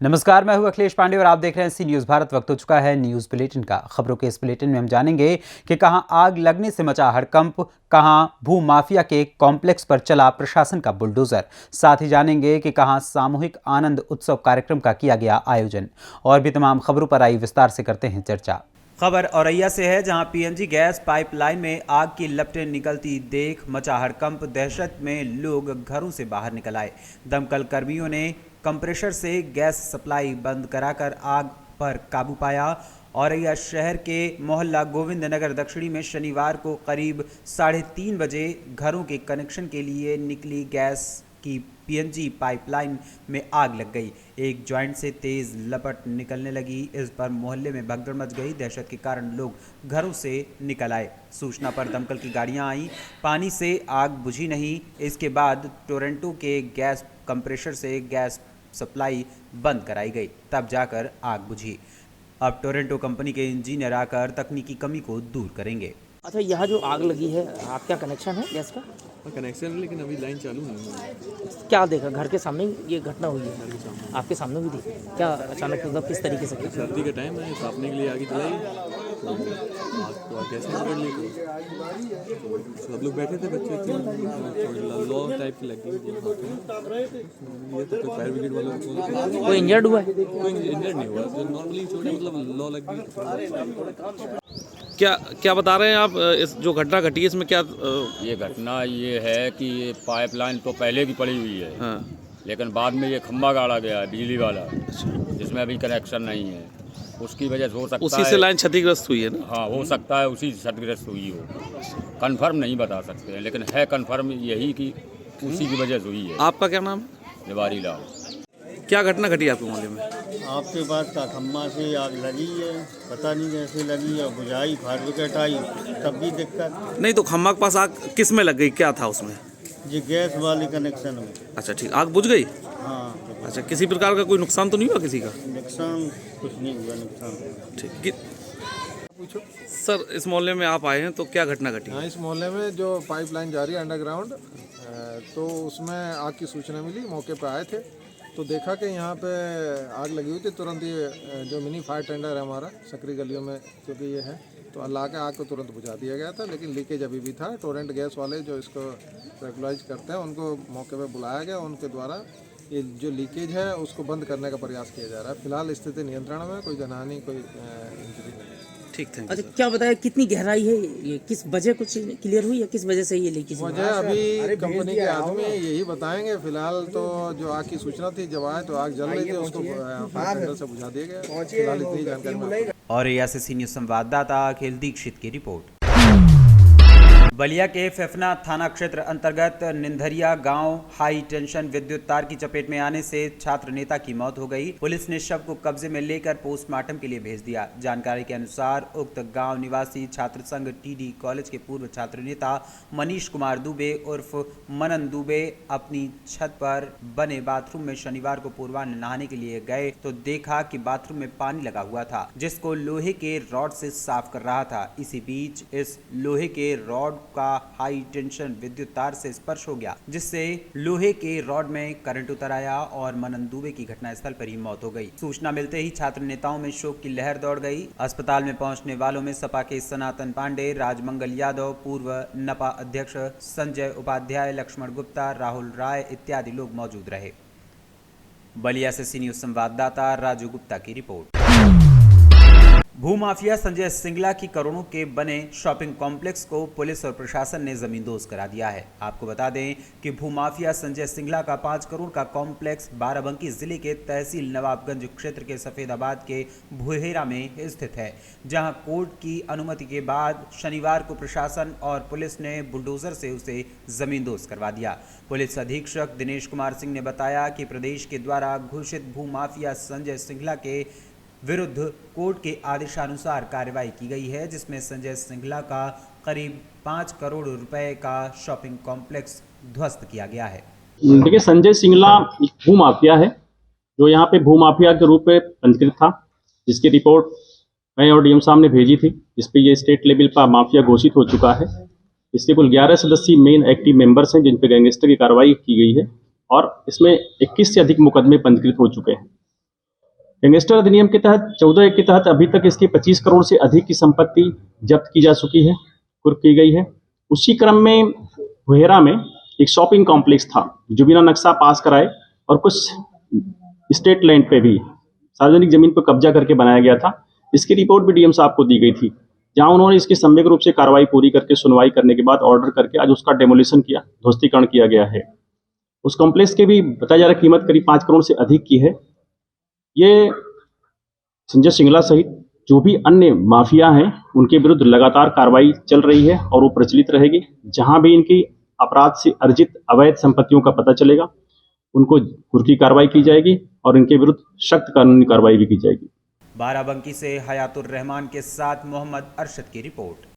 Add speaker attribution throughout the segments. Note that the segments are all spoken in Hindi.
Speaker 1: नमस्कार, मैं हूं अखिलेश पांडे और आप देख रहे हैं सी न्यूज़ भारत। वक्त हो चुका है न्यूज़ बुलेटिन का। खबरों के इस बुलेटिन में हम जानेंगे कि कहां आग लगने से मचा हड़कंप, कहां भू माफिया के कॉम्प्लेक्स पर चला प्रशासन का बुलडोजर। साथ ही जानेंगे कि कहां सामूहिक आनंद उत्सव कार्यक्रम का किया गया आयोजन। और भी तमाम खबरों पर आई विस्तार से करते हैं चर्चा। खबर औरैया से है, जहां पीएनजी गैस पाइपलाइन में आग की लपटें निकलती देख मचा हड़कंप। दहशत में लोग घरों से बाहर निकल आए। दमकल कर्मियों ने कंप्रेशर से गैस सप्लाई बंद कराकर आग पर काबू पाया। औरैया शहर के मोहल्ला गोविंद नगर दक्षिणी में शनिवार को करीब 3:30 बजे घरों के कनेक्शन के लिए निकली गैस की पीएनजी पाइपलाइन में आग लग गई। एक जॉइंट से तेज लपट निकलने लगी। इस पर मोहल्ले में भगदड़ मच गई। दहशत के कारण लोग घरों से निकल आए। सूचना पर दमकल की गाड़ियां आईं। पानी से आग बुझी नहीं। इसके बाद टोरंटो के गैस कंप्रेसर से गैस सप्लाई बंद कराई गई, तब जाकर आग बुझी। अब टोरंटो कंपनी के इंजीनियर आकर तकनीकी कमी को दूर करेंगे।
Speaker 2: अच्छा, यहाँ जो आग लगी है, आपका कनेक्शन है गैस का?
Speaker 3: कनेक्शन है, लेकिन अभी लाइन चालू नहीं है।
Speaker 2: क्या देखा, घर के सामने ये घटना हुई है? आपके सामने हुई थी क्या? अचानक मतलब किस तरीके से?
Speaker 3: सर्दी का टाइम है, तापने के लिए आगे चलाई तो आग गैस में पकड़ ली। तो सब लोग बैठे थे, बच्चे लॉ टाइप की लगी ये तो फायर ब्रिगेड वालों को
Speaker 2: कोई इंजर्ड हुआ है?
Speaker 3: कोई इंजर्ड नहीं हुआ, जो नॉर्मली छोटे मतलब लॉ लग गई।
Speaker 4: क्या बता रहे हैं आप? इस जो घटना घटी है इसमें क्या?
Speaker 5: ये घटना ये है कि ये पाइपलाइन तो पहले की पड़ी हुई है।
Speaker 4: हाँ।
Speaker 5: लेकिन बाद में ये खंभा गाड़ा गया है बिजली वाला, जिसमें अभी कनेक्शन नहीं है। उसकी वजह से हो सकता है
Speaker 4: उसी से लाइन क्षतिग्रस्त हुई है ना?
Speaker 5: हाँ, हो सकता है उसी से क्षतिग्रस्त हुई हो। कंफर्म नहीं बता सकते हैं, लेकिन है कंफर्म यही कि उसी की वजह से हुई है।
Speaker 4: आपका क्या नाम है?
Speaker 5: जवारी लाल।
Speaker 4: क्या घटना घटी आपके मोहल्ले में?
Speaker 6: आपके पास का खम्मा से आग लगी है, पता नहीं कैसे लगी है। बुझाई, फायर ब्रिगेड आई, तब भी दिक्कत।
Speaker 4: नहीं तो खम्मा के पास आग किस में लग गई? क्या था उसमें?
Speaker 6: जी गैस वाले कनेक्शन में।
Speaker 4: अच्छा, ठीक। आग बुझ गई?
Speaker 6: हाँ।
Speaker 4: अच्छा, किसी प्रकार का कोई नुकसान तो नहीं हुआ किसी का?
Speaker 6: नुकसान कुछ नहीं हुआ, नुकसान।
Speaker 4: ठीक। सर, इस मोहल्ले में आप आए हैं तो क्या घटना घटी?
Speaker 7: हाँ, इस मोहल्ले में जो पाइपलाइन जा रही है अंडरग्राउंड, तो उसमें आग की सूचना मिली। मौके पर आए थे तो देखा कि यहाँ पे आग लगी हुई थी। तुरंत ये जो मिनी फायर टेंडर है हमारा सकरी गलियों में, क्योंकि ये है, तो ला के आग को तुरंत बुझा दिया गया था। लेकिन लीकेज अभी भी था। टोरेंट गैस वाले जो इसको रेगुलाइज करते हैं उनको मौके पे बुलाया गया। उनके द्वारा ये जो लीकेज है उसको बंद करने का प्रयास किया जा रहा है। फिलहाल स्थिति नियंत्रण में, कोई जनहानि, कोई इंजरी नहीं।
Speaker 4: ठीक, थैंक
Speaker 2: अच्छा, क्या बताया कितनी गहराई है ये? किस वजह कुछ क्लियर हुई है? किस वजह से ये लीकेज?
Speaker 7: वजह अभी कंपनी के आदमी यही बताएंगे। फिलहाल तो जो आग की सूचना थी, जब आए तो आग जल रही थी, उसको फायर टेंडर से बुझा दिया गया। फिलहाल इतनी जानकारी मिली।
Speaker 1: औरैया से सी न्यूज़ संवाददाता अखिल दीक्षित की रिपोर्ट। बलिया के फेफना थाना क्षेत्र अंतर्गत निंधरिया गांव हाई टेंशन विद्युत तार की चपेट में आने से छात्र नेता की मौत हो गई। पुलिस ने शव को कब्जे में लेकर पोस्टमार्टम के लिए भेज दिया। जानकारी के अनुसार उक्त गांव निवासी छात्र संघ टीडी कॉलेज के पूर्व छात्र नेता मनीष कुमार दुबे उर्फ मनन दुबे अपनी छत पर बने बाथरूम में शनिवार को पूर्वाह्न नहाने के लिए गए तो देखा कि बाथरूम में पानी लगा हुआ था, जिसको लोहे के रॉड से साफ कर रहा था। इसी बीच इस लोहे के रॉड का हाई टेंशन विद्युत तार से स्पर्श हो गया, जिससे लोहे के रॉड में करंट उतर आया और मनन दुबे की घटनास्थल पर ही मौत हो गई। सूचना मिलते ही छात्र नेताओं में शोक की लहर दौड़ गई। अस्पताल में पहुंचने वालों में सपा के सनातन पांडे, राजमंगल यादव, पूर्व नपा अध्यक्ष संजय उपाध्याय, लक्ष्मण गुप्ता, राहुल राय इत्यादि लोग मौजूद रहे। बलिया से सी न्यूज़ संवाददाता राजू गुप्ता की रिपोर्ट। भूमाफिया संजय सिंगला की करोड़ों के बने शॉपिंग कॉम्प्लेक्स को पुलिस और प्रशासन ने जमींदोज करा दिया है। आपको बता दें कि भूमाफिया संजय सिंगला का 5 करोड़ का कॉम्प्लेक्स बाराबंकी जिले के तहसील नवाबगंज क्षेत्र के सफेदाबाद के भुहेरा में स्थित है, जहां कोर्ट की अनुमति के बाद शनिवार को प्रशासन और पुलिस ने बुलडोजर से उसे जमींदोज करवा दिया। पुलिस अधीक्षक दिनेश कुमार सिंह ने बताया कि प्रदेश के द्वारा घोषित भूमाफिया संजय सिंगला के विरुद्ध कोर्ट के आदेशानुसार कार्रवाई की गई है, जिसमें संजय सिंगला का करीब 5 करोड़ रुपए का शॉपिंग कॉम्प्लेक्स ध्वस्त किया गया है।
Speaker 8: देखिए, संजय सिंगला एक भूमाफिया है जो यहाँ पे भूमाफिया के रूप में पंजीकृत था, जिसकी रिपोर्ट मैं और डीएम साहब ने भेजी थी, जिसपे ये स्टेट लेवल पर माफिया घोषित हो चुका है। इसके कुल 11 सदस्यीय मेन एक्टिव मेंबर्स हैं, जिन पे गैंगस्टर की कार्रवाई की गई है और इसमें 21 से अधिक मुकदमे पंजीकृत हो चुके हैं। गैंगस्टर अधिनियम के तहत 14(1) के तहत अभी तक इसकी 25 करोड़ से अधिक की संपत्ति जब्त की जा चुकी है, कुर्क की गई है। उसी क्रम में वहेरा में एक शॉपिंग कॉम्प्लेक्स था जो बिना नक्शा पास कराए और कुछ स्टेट लैंड पे भी सार्वजनिक जमीन पर कब्जा करके बनाया गया था। इसकी रिपोर्ट भी डीएम साहब को दी गई थी, जहां उन्होंने इसकी सम्यक रूप से कार्रवाई पूरी करके सुनवाई करने के बाद ऑर्डर करके आज उसका डेमोलिशन किया, ध्वस्तीकरण किया गया है। उस कॉम्प्लेक्स की भी बताया जा रहा है कीमत करीब 5 करोड़ से अधिक की है। ये संजय सिंगला सहित जो भी अन्य माफिया हैं उनके विरुद्ध लगातार कार्रवाई चल रही है और वो प्रचलित रहेगी। जहां भी इनकी अपराध से अर्जित अवैध संपत्तियों का पता चलेगा उनको कुर्की कार्रवाई की जाएगी और इनके विरुद्ध सख्त कानूनी कार्रवाई भी की जाएगी।
Speaker 1: बाराबंकी से हयातुर रहमान के साथ मोहम्मद अरशद की रिपोर्ट।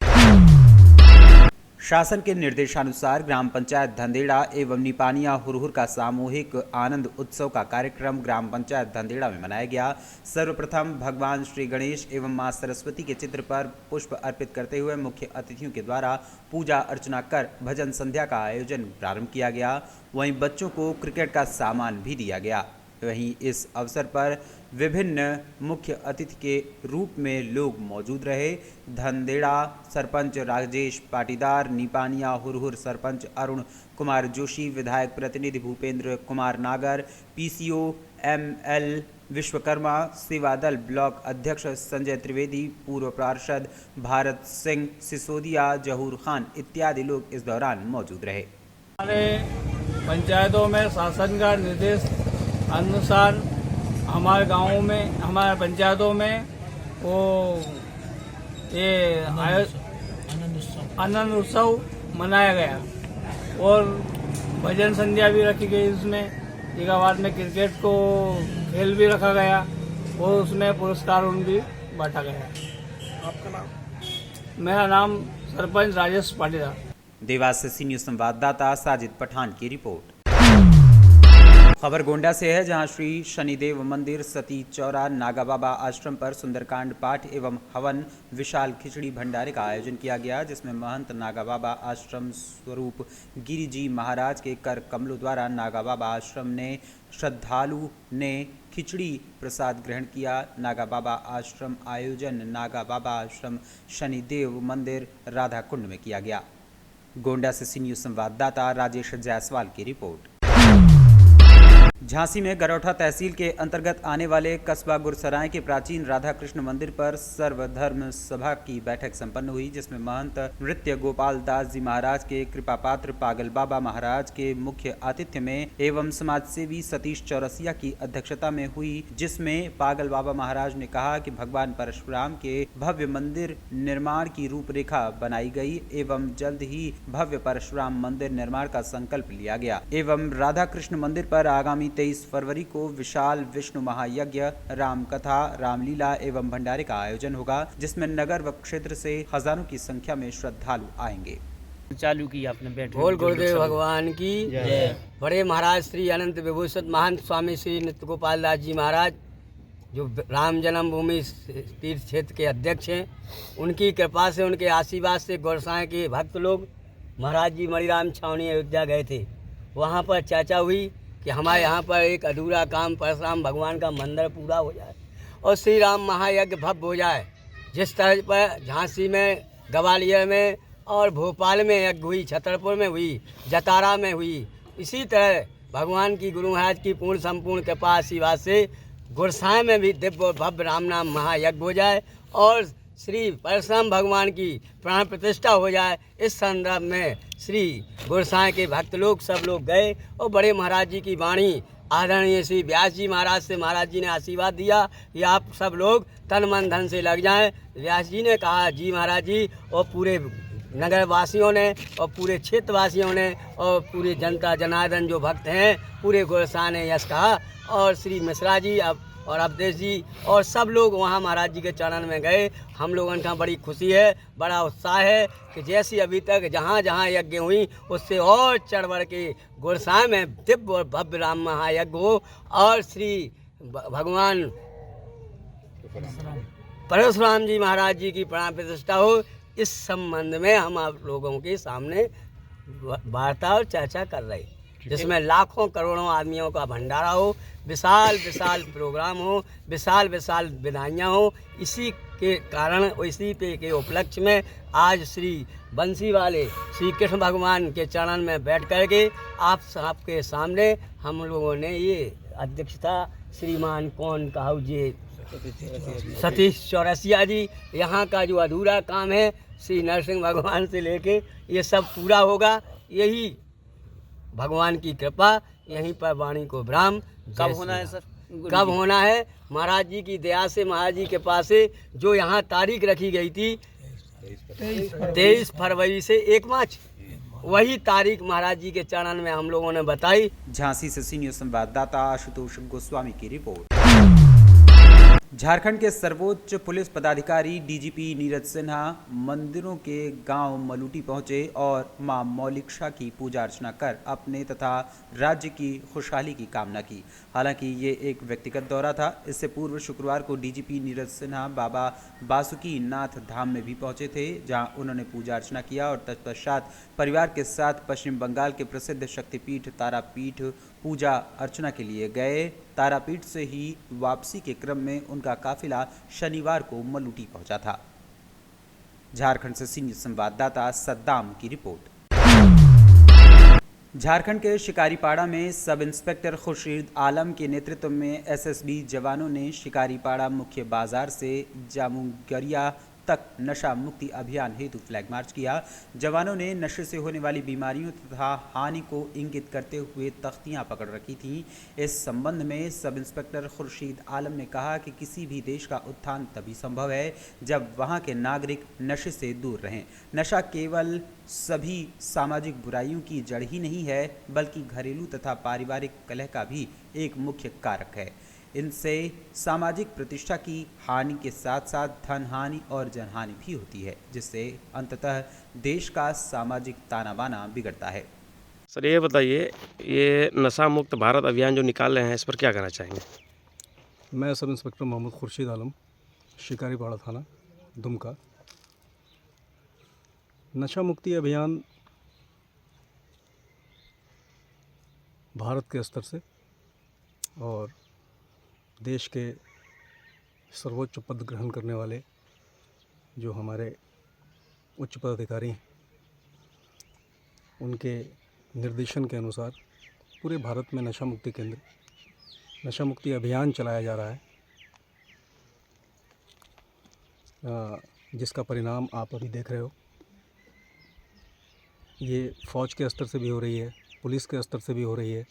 Speaker 1: शासन के निर्देशानुसार ग्राम पंचायत धंदेड़ा एवं निपानिया हुरहुर का सामूहिक आनंद उत्सव का कार्यक्रम ग्राम पंचायत धंदेड़ा में मनाया गया। सर्वप्रथम भगवान श्री गणेश एवं मां सरस्वती के चित्र पर पुष्प अर्पित करते हुए मुख्य अतिथियों के द्वारा पूजा अर्चना कर भजन संध्या का आयोजन प्रारंभ किया गया। वहीं बच्चों को क्रिकेट का सामान भी दिया गया। वहीं इस अवसर पर विभिन्न मुख्य अतिथि के रूप में लोग मौजूद रहे। धंदेड़ा सरपंच राजेश पाटीदार, निपानिया हुरहुर सरपंच अरुण कुमार जोशी, विधायक प्रतिनिधि भूपेंद्र कुमार नागर, पीसीओ ML विश्वकर्मा, सेवा दल ब्लॉक अध्यक्ष संजय त्रिवेदी, पूर्व पार्षद भारत सिंह सिसोदिया, जहूर खान इत्यादि लोग इस दौरान मौजूद रहे।
Speaker 9: हमारे पंचायतों में शासन का निर्देश अनुसार हमारे गांवों में, हमारे पंचायतों में वो ये आनंद उत्सव मनाया गया और भजन संध्या भी रखी गई। उसमें जिगाबाद में क्रिकेट को खेल भी रखा गया और उसमें पुरस्कार भी बांटा गया। आपका नाम? मेरा नाम सरपंच राजेश पाटीदार।
Speaker 1: देवास से सी न्यूज़ संवाददाता साजिद पठान की रिपोर्ट। खबर गोंडा से है, जहां श्री शनिदेव मंदिर, सती चौरा, नागा बाबा आश्रम पर सुंदरकांड पाठ एवं हवन विशाल खिचड़ी भंडारे का आयोजन किया गया, जिसमें महंत नागा बाबा आश्रम स्वरूप गिरी जी महाराज के कर कमलों द्वारा नागा बाबा आश्रम ने श्रद्धालु ने खिचड़ी प्रसाद ग्रहण किया। नागा बाबा आश्रम आयोजन नागा बाबा आश्रम शनिदेव मंदिर राधा कुंड में किया गया। गोंडा से सी न्यूज़ संवाददाता राजेश जायसवाल की रिपोर्ट। झांसी में गरौठा तहसील के अंतर्गत आने वाले कस्बा गुरसराय के प्राचीन राधा कृष्ण मंदिर पर सर्वधर्म सभा की बैठक संपन्न हुई, जिसमें महंत नृत्य गोपाल दास जी महाराज के कृपा पात्र पागल बाबा महाराज के मुख्य आतिथ्य में एवं समाज सेवी सतीश चौरसिया की अध्यक्षता में हुई, जिसमें पागल बाबा महाराज ने कहा कि भगवान परशुराम के भव्य मंदिर निर्माण की रूपरेखा बनाई गई एवं जल्द ही भव्य परशुराम मंदिर निर्माण का संकल्प लिया गया एवं राधा कृष्ण मंदिर पर आगामी 23 फरवरी को विशाल विष्णु महायज्ञ, राम कथा, रामलीला एवं भंडारे का आयोजन होगा, जिसमें नगर व क्षेत्र से हजारों की संख्या में श्रद्धालु आएंगे।
Speaker 2: चालू की आपने बैठ
Speaker 10: बोल गुरुदेव भगवान की जय। बड़े महाराज श्री अनंत विभूषित महंत स्वामी श्री नृत्य गोपाल दास जी महाराज, जो राम जन्मभूमि तीर्थ क्षेत्र के अध्यक्ष हैं, उनकी कृपा से, उनके आशीर्वाद से गोरसाए के भक्त लोग महाराज जी मणिराम छावनी अयोध्या गए थे। वहाँ पर चर्चा हुई कि हमारे यहाँ पर एक अधूरा काम परशुराम भगवान का मंदिर पूरा हो जाए और श्री राम महायज्ञ भव्य हो जाए। जिस तरह पर झांसी में, ग्वालियर में और भोपाल में यज्ञ हुई, छतरपुर में हुई, जतारा में हुई, इसी तरह भगवान की गुरु महाराज की पूर्ण संपूर्ण कृपा आशीर्वाद से गुरसाए में भी दिव्य और भव्य राम नाम महायज्ञ हो जाए और श्री परशुराम भगवान की प्राण प्रतिष्ठा हो जाए। इस संदर्भ में श्री गुरसाए के भक्त लोग सब लोग गए और बड़े महाराज जी की वाणी आदरणीय श्री व्यास जी महाराज से महाराज जी ने आशीर्वाद दिया कि आप सब लोग तन मन धन से लग जाएं। व्यास जी ने कहा, जी महाराज जी, और पूरे नगर वासियों ने और पूरे क्षेत्रवासियों ने और पूरे जनता जनार्दन जो भक्त हैं पूरे गुरसाए ने यश कहा और श्री मिश्रा जी और अवधेश जी और सब लोग वहाँ महाराज जी के चरण में गए। हम लोगों का बड़ी खुशी है, बड़ा उत्साह है कि जैसी अभी तक जहाँ जहाँ यज्ञ हुई उससे और चढ़ बढ़ के गुरसाए में दिव्य और भव्य राम महायज्ञ हो और श्री भगवान परशुराम जी महाराज जी की प्राण प्रतिष्ठा हो। इस संबंध में हम आप लोगों के सामने वार्ता और चर्चा कर रहे हैं। जिसमें लाखों करोड़ों आदमियों का भंडारा हो, विशाल विशाल प्रोग्राम हो, विशाल विशाल विदाइयाँ हो। इसी के कारण, इसी पे के उपलक्ष्य में आज श्री बंसी वाले श्री कृष्ण भगवान के चरण में बैठ करके आप सबके सामने हम लोगों ने ये अध्यक्षता श्रीमान कौन कहा जी सतीश चौरसिया जी, यहाँ का जो अधूरा काम है श्री नरसिंह भगवान से लेके ये सब पूरा होगा। यही भगवान की कृपा, यहीं पर वाणी को ब्राह्म।
Speaker 2: कब होना है सर?
Speaker 10: कब होना है? महाराज जी की दया से, महाराज जी के पास से जो यहाँ तारीख रखी गई थी 23 फरवरी से 1 मार्च, वही तारीख महाराज जी के चरण में हम लोगों ने बताई।
Speaker 1: झांसी से सीनियर संवाददाता आशुतोष गोस्वामी की रिपोर्ट। झारखंड के सर्वोच्च पुलिस पदाधिकारी डीजीपी नीरज सिन्हा मंदिरों के गांव मलूटी पहुंचे और मां मौलिक्षा की पूजा अर्चना कर अपने तथा राज्य की खुशहाली की कामना की। हालांकि ये एक व्यक्तिगत दौरा था। इससे पूर्व शुक्रवार को डीजीपी नीरज सिन्हा बाबा बासुकी नाथ धाम में भी पहुंचे थे, जहां उन्होंने पूजा अर्चना किया और तत्पश्चात परिवार के साथ पश्चिम बंगाल के प्रसिद्ध शक्तिपीठ तारापीठ पूजा अर्चना के लिए गए। तारापीठ से ही वापसी के क्रम में उनका काफिला शनिवार को मलूटी पहुंचा था। झारखंड से सीनियर संवाददाता सद्दाम की रिपोर्ट। झारखंड के शिकारीपाड़ा में सब इंस्पेक्टर खुर्शीद आलम के नेतृत्व में एसएसबी जवानों ने शिकारीपाड़ा मुख्य बाजार से जामुगरिया तक नशा मुक्ति अभियान हेतु फ्लैग मार्च किया। जवानों ने नशे से होने वाली बीमारियों तथा हानि को इंगित करते हुए तख्तियां पकड़ रखी थीं। इस संबंध में सब इंस्पेक्टर खुर्शीद आलम ने कहा कि किसी भी देश का उत्थान तभी संभव है जब वहां के नागरिक नशे से दूर रहें। नशा केवल सभी सामाजिक बुराइयों की जड़ ही नहीं है, बल्कि घरेलू तथा पारिवारिक कलह का भी एक मुख्य कारक है। इनसे सामाजिक प्रतिष्ठा की हानि के साथ साथ धन हानि और जनहानि भी होती है, जिससे अंततः देश का सामाजिक ताना बाना बिगड़ता है।
Speaker 11: सर ये बताइए, ये नशा मुक्त भारत अभियान जो निकाल रहे हैं, इस पर क्या कहना चाहेंगे?
Speaker 12: मैं सब इंस्पेक्टर मोहम्मद खुर्शीद आलम, शिकारीपाड़ा थाना, दुमका। नशा मुक्ति अभियान भारत के स्तर से और देश के सर्वोच्च पद ग्रहण करने वाले जो हमारे उच्च पदाधिकारी हैं, उनके निर्देशन के अनुसार पूरे भारत में नशा मुक्ति केंद्र, नशा मुक्ति अभियान चलाया जा रहा है, जिसका परिणाम आप अभी देख रहे हो। ये फ़ौज के स्तर से भी हो रही है, पुलिस के स्तर से भी हो रही है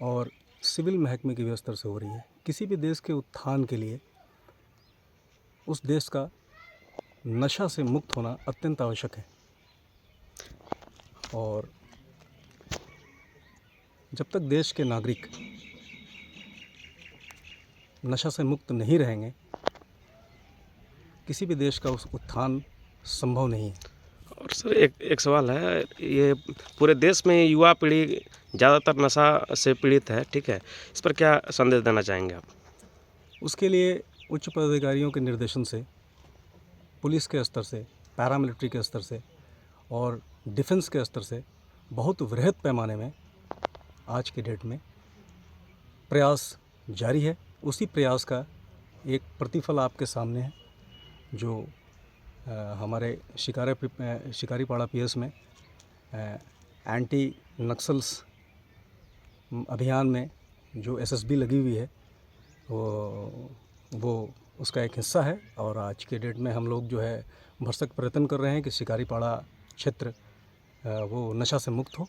Speaker 12: और सिविल महकमे के भी स्तर से हो रही है। किसी भी देश के उत्थान के लिए उस देश का नशा से मुक्त होना अत्यंत आवश्यक है और जब तक देश के नागरिक नशा से मुक्त नहीं रहेंगे, किसी भी देश का उस उत्थान संभव नहीं है।
Speaker 11: और सर एक सवाल है, ये पूरे देश में युवा पीढ़ी ज़्यादातर नशा से पीड़ित है, ठीक है, इस पर क्या संदेश देना चाहेंगे आप?
Speaker 12: उसके लिए उच्च पदाधिकारियों के निर्देशन से, पुलिस के स्तर से, पैरामिलिट्री के स्तर से और डिफेंस के स्तर से बहुत वृहद पैमाने में आज के डेट में प्रयास जारी है। उसी प्रयास का एक प्रतिफल आपके सामने है, जो हमारे शिकारीपाड़ा पीएस में एंटी नक्सल्स अभियान में जो एसएसबी लगी हुई है, वो उसका एक हिस्सा है। और आज के डेट में हम लोग जो है भरसक प्रयत्न कर रहे हैं कि शिकारीपाड़ा क्षेत्र वो नशा से मुक्त हो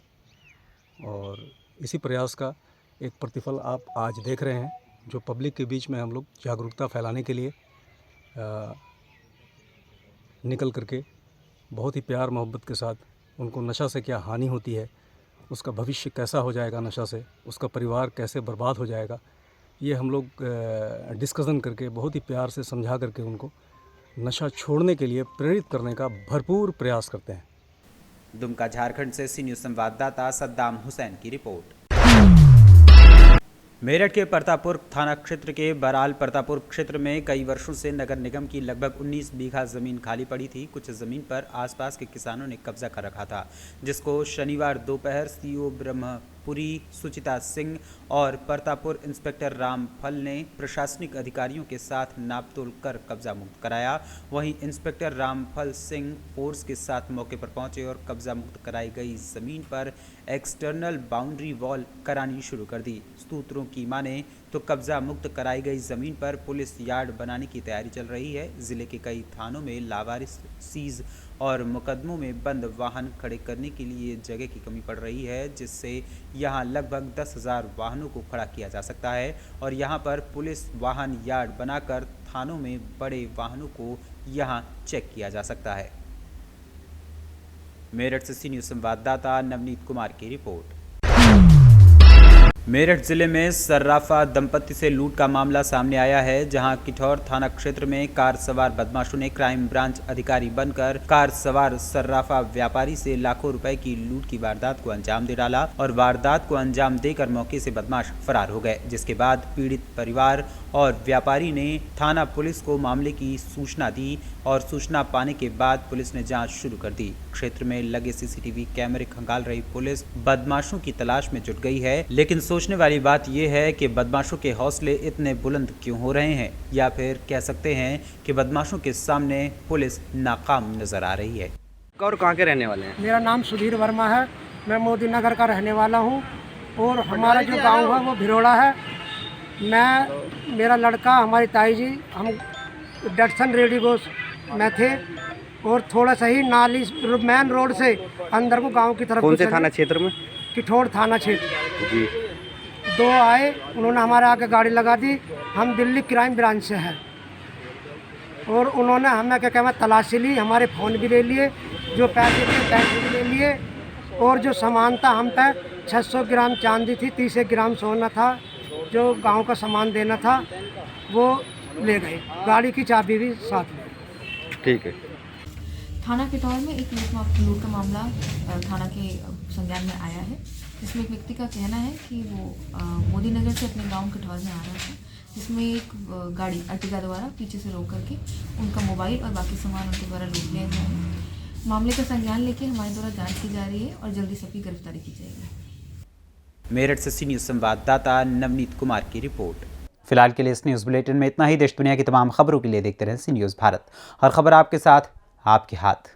Speaker 12: और इसी प्रयास का एक प्रतिफल आप आज देख रहे हैं, जो पब्लिक के बीच में हम लोग जागरूकता फैलाने के लिए निकल करके बहुत ही प्यार मोहब्बत के साथ उनको नशा से क्या हानि होती है, उसका भविष्य कैसा हो जाएगा नशा से, उसका परिवार कैसे बर्बाद हो जाएगा, ये हम लोग डिस्कशन करके बहुत ही प्यार से समझा करके उनको नशा छोड़ने के लिए प्रेरित करने का भरपूर प्रयास करते हैं।
Speaker 1: दुमका झारखंड से सीनियर संवाददाता सद्दाम हुसैन की रिपोर्ट। मेरठ के परतापुर थाना क्षेत्र के बराल परतापुर क्षेत्र में कई वर्षों से नगर निगम की लगभग 19 बीघा ज़मीन खाली पड़ी थी। कुछ ज़मीन पर आसपास के किसानों ने कब्जा कर रखा था, जिसको शनिवार दोपहर सीओ ब्रह्म पुरी, सुचिता सिंह और परतापुर इंस्पेक्टर रामफल ने प्रशासनिक अधिकारियों के साथ नापतोल कर कब्जा मुक्त कराया। वहीं इंस्पेक्टर रामफल सिंह फोर्स के साथ मौके पर पहुंचे और कब्जा मुक्त कराई गई जमीन पर एक्सटर्नल बाउंड्री वॉल करानी शुरू कर दी। सूत्रों की माने तो कब्जा मुक्त कराई गई जमीन पर पुलिस यार्ड बनाने की तैयारी चल रही है। जिले के कई थानों में लावारिस सीज और मुकदमों में बंद वाहन खड़े करने के लिए जगह की कमी पड़ रही है, जिससे यहां लगभग 10,000 वाहनों को खड़ा किया जा सकता है और यहां पर पुलिस वाहन यार्ड बनाकर थानों में बड़े वाहनों को यहां चेक किया जा सकता है। मेरठ से सी न्यूज़ संवाददाता नवनीत कुमार की रिपोर्ट। मेरठ जिले में सर्राफा दंपति से लूट का मामला सामने आया है, जहां किठौर थाना क्षेत्र में कार सवार बदमाशों ने क्राइम ब्रांच अधिकारी बनकर कार सवार सर्राफा व्यापारी से लाखों रुपए की लूट की वारदात को अंजाम दे डाला और वारदात को अंजाम देकर मौके से बदमाश फरार हो गए। जिसके बाद पीड़ित परिवार और व्यापारी ने थाना पुलिस को मामले की सूचना दी और सूचना पाने के बाद पुलिस ने जांच शुरू कर दी। क्षेत्र में लगे सीसीटीवी कैमरे खंगाल रही पुलिस बदमाशों की तलाश में जुट गई है, लेकिन सोचने वाली बात यह है कि बदमाशों के हौसले इतने बुलंद क्यों हो रहे हैं, या फिर कह सकते हैं कि बदमाशों के सामने पुलिस नाकाम नजर आ रही है।
Speaker 13: और कहाँ के रहने वाले हैं?
Speaker 14: मेरा नाम सुधीर वर्मा है, मैं मोदी नगर का रहने वाला हूँ और हमारा जो गांव है वो भिरोड़ा है। मेरा लड़का, हमारी ताई जी, हम डटसन रेडीगोस में थे और थोड़ा सा ही नाली मेन रोड से अंदर को गांव की तरफ।
Speaker 13: कौन से थाना क्षेत्र में?
Speaker 14: किठौर थाना क्षेत्र
Speaker 13: जी।
Speaker 14: दो आए, उन्होंने हमारे आके गाड़ी लगा दी। हम दिल्ली क्राइम ब्रांच से हैं और उन्होंने हमें क्या कहना तलाशी ली, हमारे फ़ोन भी ले लिए, जो पैसे थे पैसे भी ले लिए और जो सामान था हम पे 600 ग्राम चांदी थी, 30 ग्राम सोना था, जो गांव का सामान देना था वो ले गए। गाड़ी की चाबी भी साथ में।
Speaker 13: ठीक है।
Speaker 15: थाना किठौर में एक लूट का मामला थाना के संज्ञान में आया है, जिसमें एक व्यक्ति का कहना है कि वो मोदी नगर से अपने गांव किठौर में आ रहा था, जिसमें एक गाड़ी अर्टिगा द्वारा पीछे से रोक करके उनका मोबाइल और बाकी सामान उनके द्वारा लूट लिया गया है। मामले का संज्ञान लेके हमारे द्वारा जांच की जा रही है और जल्दी सबकी गिरफ्तारी की जाएगी।
Speaker 1: मेरठ से सी न्यूज़ संवाददाता नवनीत कुमार की रिपोर्ट। फिलहाल के लिए इस न्यूज़ बुलेटिन में इतना ही। देश दुनिया की तमाम खबरों के लिए देखते रहें सी न्यूज़ भारत। हर खबर आपके साथ, आपके हाथ।